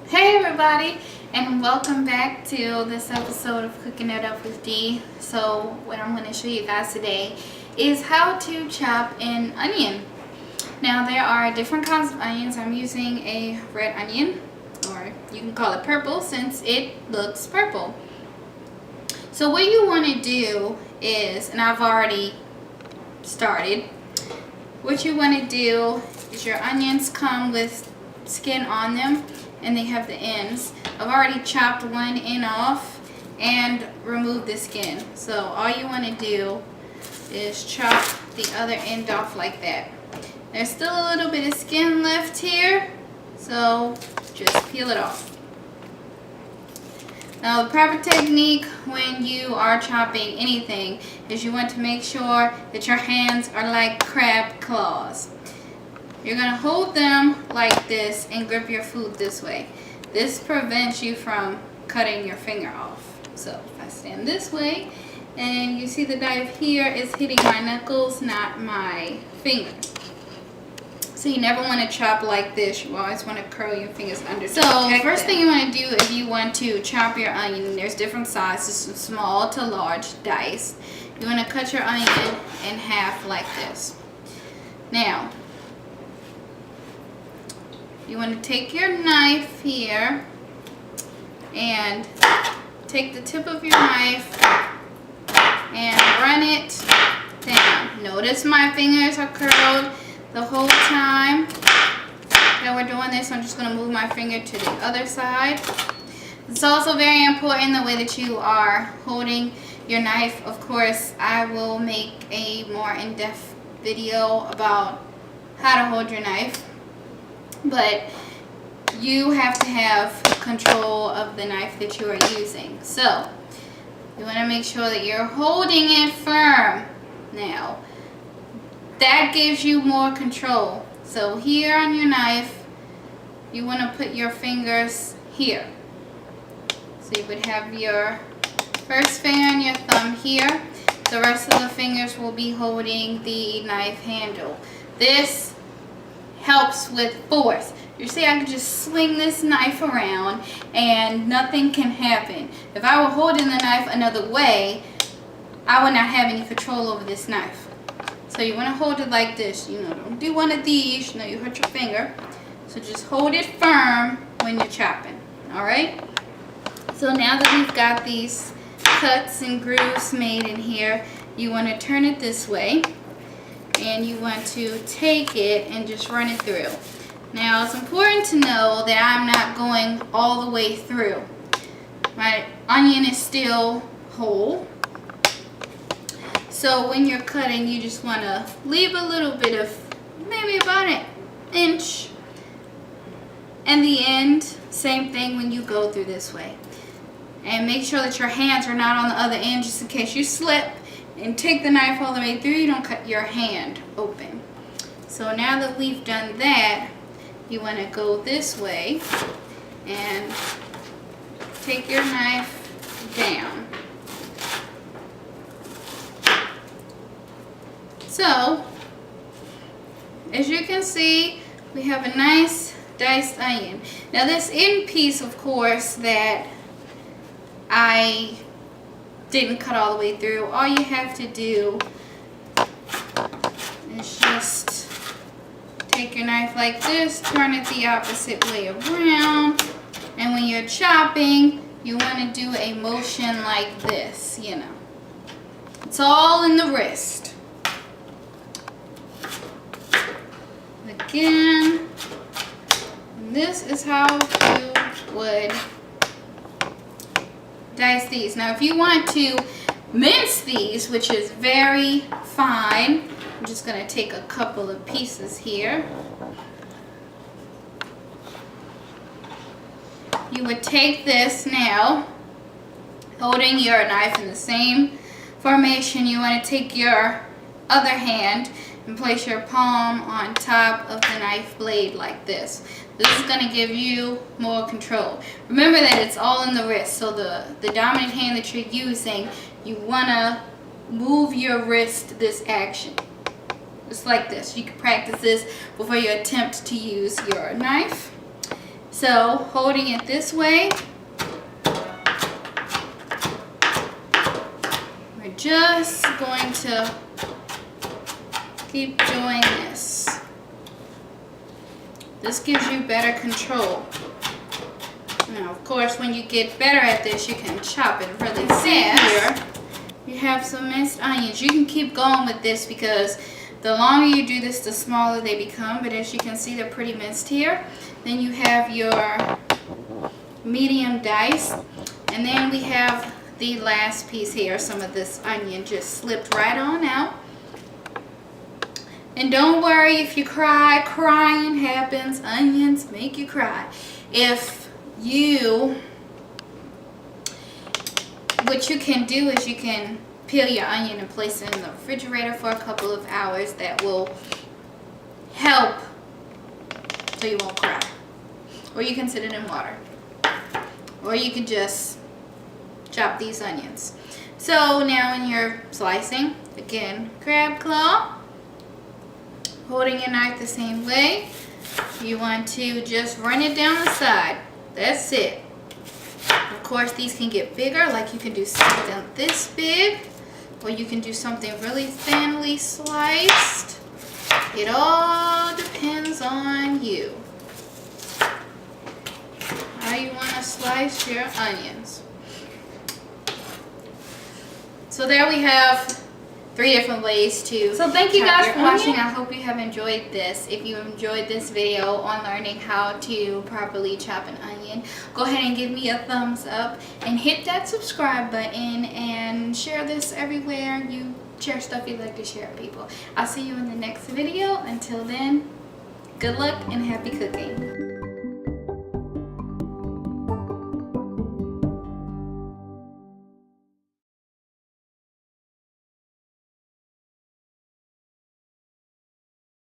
Hey everybody, and welcome back to this episode of Cooking It Up with Dee. So what I'm going to show you guys today is how to chop an onion. Now there are different kinds of onions. I'm using a red onion, or you can call it purple since it looks purple. So what you want to do is, and I've already started, what you want to do is your onions come with skin on them and they have the ends. I've already chopped one end off and removed the skin. So all you want to do is chop the other end off like that. There's still a little bit of skin left here, so just peel it off. Now the proper technique when you are chopping anything is you want to make sure that your hands are like crab claws. You're going to hold them like this and grip your food this way. This prevents you from cutting your finger off. So if I stand this way and you see the knife here is hitting my knuckles, not my finger. So you never want to chop like this. You always want to curl your fingers under. So first thing you want to do if you want to chop your onion, there's different sizes from small to large dice. You want to cut your onion in half like this. Now you want to take your knife here and take the tip of your knife and run it down. Notice my fingers are curled the whole time that we're doing this. I'm just going to move my finger to the other side. It's also very important the way that you are holding your knife. Of course, I will make a more in-depth video about how to hold your knife. But you have to have control of the knife that you are using. So you want to make sure that you're holding it firm. Now that gives you more control. So here on your knife, you want to put your fingers here. So you would have your first finger and your thumb here. The rest of the fingers will be holding the knife handle. This helps with force. You see, I can just swing this knife around and nothing can happen. If I were holding the knife another way, I would not have any control over this knife. So you want to hold it like this. Don't do one of these. You hurt your finger. So just hold it firm when you're chopping. Alright? So now that we've got these cuts and grooves made in here, you want to turn it this way. And you want to take it and just run it through. Now it's important to know that I'm not going all the way through. My onion is still whole. So when you're cutting, you just want to leave a little bit of, maybe about an inch. And the end, same thing when you go through this way. And make sure that your hands are not on the other end just in case you slip and take the knife all the way through, you don't cut your hand open. So now that we've done that, you want to go this way and take your knife down. So, as you can see, we have a nice diced onion. Now this end piece, of course, that I didn't cut all the way through, all you have to do is just take your knife like this, turn it the opposite way around, and when you're chopping, you want to do a motion like this, It's all in the wrist. Again, this is how you would dice these. Now if you want to mince these, which is very fine, I'm just going to take a couple of pieces here. You would take this now, holding your knife in the same formation. You want to take your other hand and place your palm on top of the knife blade like this. This is going to give you more control. Remember that it's all in the wrist, so the dominant hand that you're using, you want to move your wrist this action. Just like this. You can practice this before you attempt to use your knife. So holding it this way, we're just going to keep doing this. This gives you better control. Now, of course, when you get better at this, you can chop it really thin. Here, you have some minced onions. You can keep going with this because the longer you do this, the smaller they become. But as you can see, they're pretty minced here. Then you have your medium dice. And then we have the last piece here. Some of this onion just slipped right on out. And don't worry if you cry. Crying happens. Onions make you cry. What you can do is you can peel your onion and place it in the refrigerator for a couple of hours. That will help so you won't cry. Or you can sit it in water. Or you can just chop these onions. So now when you're slicing, again, grab claw, holding your knife the same way. You want to just run it down the side. That's it. Of course, these can get bigger, like you can do something this big, or you can do something really thinly sliced. It all depends on you. How you want to slice your onions. So there we have 3 different ways to. So thank you guys for watching. I hope you have enjoyed this. If you enjoyed this video on learning how to properly chop an onion, go ahead and give me a thumbs up and hit that subscribe button and share this everywhere you share stuff you'd like to share with people. I'll see you in the next video. Until then, good luck and happy cooking.